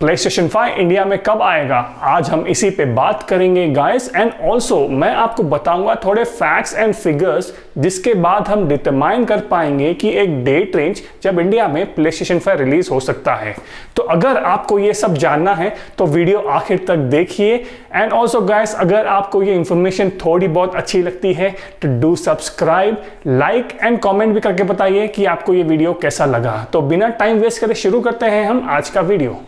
PlayStation 5 India में कब आएगा, आज हम इसी पे बात करेंगे गाइस। एंड ऑल्सो मैं आपको बताऊंगा थोड़े फैक्ट्स एंड फिगर्स जिसके बाद हम डिटरमाइन कर पाएंगे कि एक डेट रेंज जब इंडिया में PlayStation 5 रिलीज हो सकता है। तो अगर आपको ये सब जानना है तो वीडियो आखिर तक देखिए। एंड ऑल्सो गाइस, अगर आपको ये इंफॉर्मेशन थोड़ी बहुत अच्छी लगती है तो do subscribe, like and comment भी करके बताइए कि आपको ये वीडियो कैसा लगा। तो बिना टाइम वेस्ट करे शुरू करते हैं हम आज का वीडियो।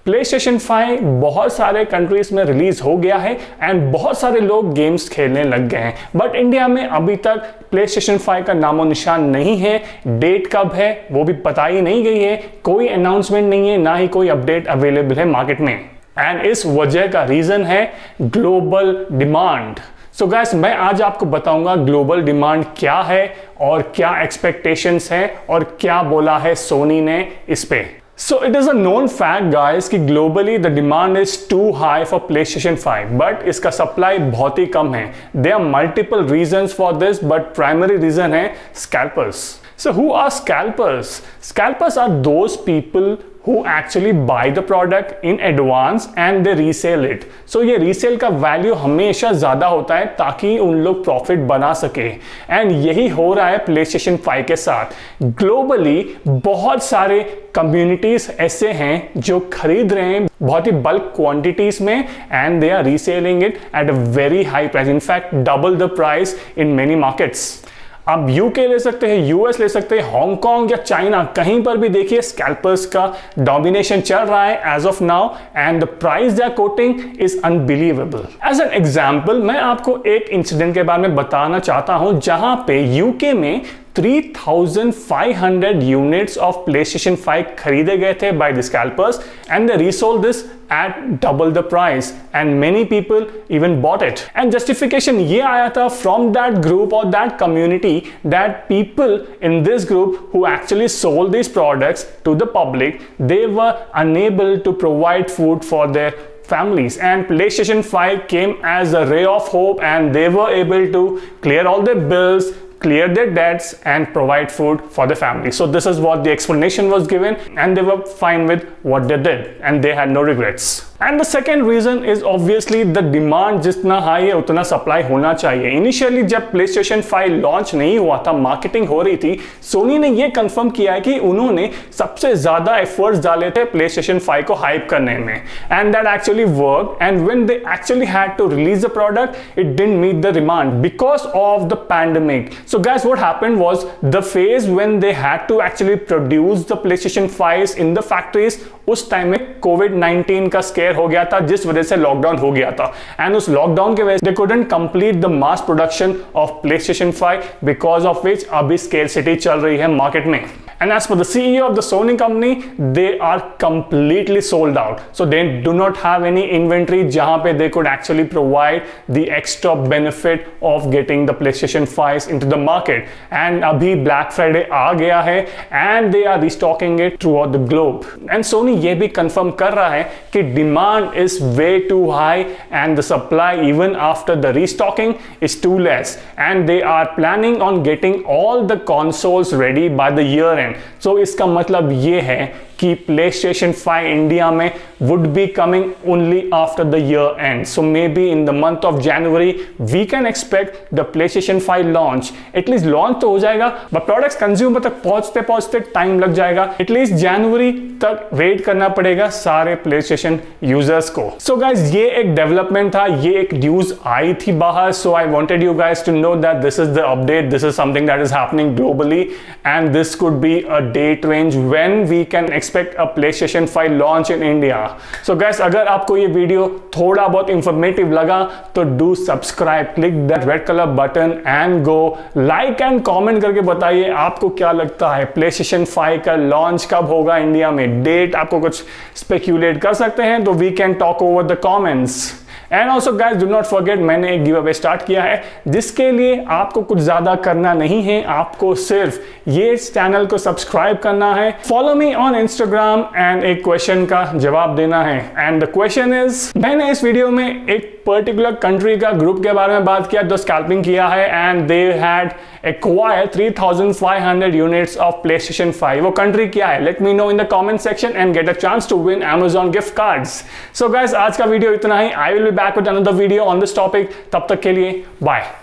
PlayStation 5 बहुत सारे कंट्रीज में रिलीज हो गया है एंड बहुत सारे लोग गेम्स खेलने लग गए हैं, बट इंडिया में अभी तक PlayStation 5 का नामो निशान नहीं है। डेट कब है वो भी पता ही नहीं गई है, कोई अनाउंसमेंट नहीं है, ना ही कोई अपडेट अवेलेबल है मार्केट में। एंड इस वजह का रीजन है ग्लोबल डिमांड। सो गाइस, मैं आज आपको बताऊंगा ग्लोबल डिमांड क्या है और क्या एक्सपेक्टेशंस है और क्या बोला है सोनी ने इस पे। So it is a known fact guys कि globally the demand is too high for PlayStation 5 but इसका supply बहुत ही कम है। There are multiple reasons for this but primary reason है scalpers। So who are scalpers? Scalpers are those people who actually buy the product in advance and they resell it। So ये resale का value हमेशा ज़्यादा होता है ताकि उन लोग profit बना सके। एंड यही हो रहा है PlayStation 5 के साथ। ग्लोबली बहुत सारे कम्युनिटीज ऐसे हैं जो खरीद रहे हैं बहुत ही बल्क क्वांटिटीज में and they are reselling it at a very high price, in fact double the price in many markets. आप यूके ले सकते हैं, यूएस ले सकते हैं, हांगकांग या चाइना, कहीं पर भी देखिए स्कैल्पर्स का डोमिनेशन चल रहा है as of now and the price they are quoting is unbelievable. As an example मैं आपको एक इंसिडेंट के बारे में बताना चाहता हूं जहां पे यूके में 3,500 units of PlayStation 5 खरीदे गए थे by the scalpers and they resold this at double the price and many people even bought it। and justification ये आया था from that group or that community that people in this group who actually sold these products to the public, they were unable to provide food for their families and PlayStation 5 came as a ray of hope and they were able to clear all their bills, clear their debts and provide food for the family। So this is what the explanation was given and they were fine with what they did and they had no regrets। And the second reason is obviously the demand जितना high है उतना supply होना चाहिए। Initially जब PlayStation 5 launch नहीं हुआ था, marketing हो रही थी, सोनी ने ये कंफर्म किया है कि उन्होंने सबसे ज्यादा एफर्ट्स डाले थे PlayStation 5 को हाइप करने में and that actually work and when they actually had to release the product it didn't meet the demand because of the pandemic. So guys, what happened was the phase when they had to actually produce the PlayStation 5s in the factories, उस time में COVID-19 का square हो गया था जिस वजह से lockdown हो गया था एंड उस लॉकडाउन के वजह से they couldn't complete the mass production of PlayStation 5 because of which अभी scarcity चल रही है मार्केट में। And as per the CEO of the Sony company, they are completely sold out. So they do not have any inventory जहां पे they could actually provide the extra benefit of getting the PlayStation 5s into the market. And अभी Black Friday आ गया है and they are restocking it throughout the globe. And Sony ये भी confirm कर रहा है कि demand is way too high and the supply even after the restocking is too less. And they are planning on getting all the consoles ready by the year end। So इसका मतलब ये है कि PlayStation 5 India में would be coming only after the year end। So maybe in the month of January we can expect the PlayStation 5 launch। At least launch तो हो जाएगा but products consumer तक पहुंचते पहुंचते टाइम लग जाएगा। At least January तक wait करना पड़ेगा सारे PlayStation यूजर्स को। So guys, ये एक डेवलपमेंट था, ये एक न्यूज आई थी बाहर। So I wanted you guys to know that this is the update, this is something that is happening globally and this could be a date range when we can expect a PlayStation 5 launch in India। So guys, अगर आपको ये video थोड़ा बहुत informative लगा तो do subscribe, click that red colour button and go like and comment करके बताइए आपको क्या लगता है PlayStation 5 का लॉन्च कब होगा इंडिया में। डेट आपको कुछ स्पेक्यूलेट कर सकते हैं तो we can talk over the comments. And also guys do not forget, मैंने एक गिव अवे स्टार्ट किया है जिसके लिए आपको कुछ ज्यादा करना नहीं है, आपको सिर्फ ये चैनल को सब्सक्राइब करना है, follow me on Instagram and एक क्वेश्चन का जवाब देना है। एंड द क्वेश्चन इज, मैंने इस वीडियो में एक पर्टिकुलर कंट्री का ग्रुप के बारे में बात किया जो स्कैल्पिंग किया है and they had acquired 3500 units of PlayStation 5. वो कंट्री क्या है? Let me know in the comment section and get a chance to win Amazon gift cards. So guys, आज का वीडियो इतना ही. I will be back with another video on this topic. तब तक के लिए bye.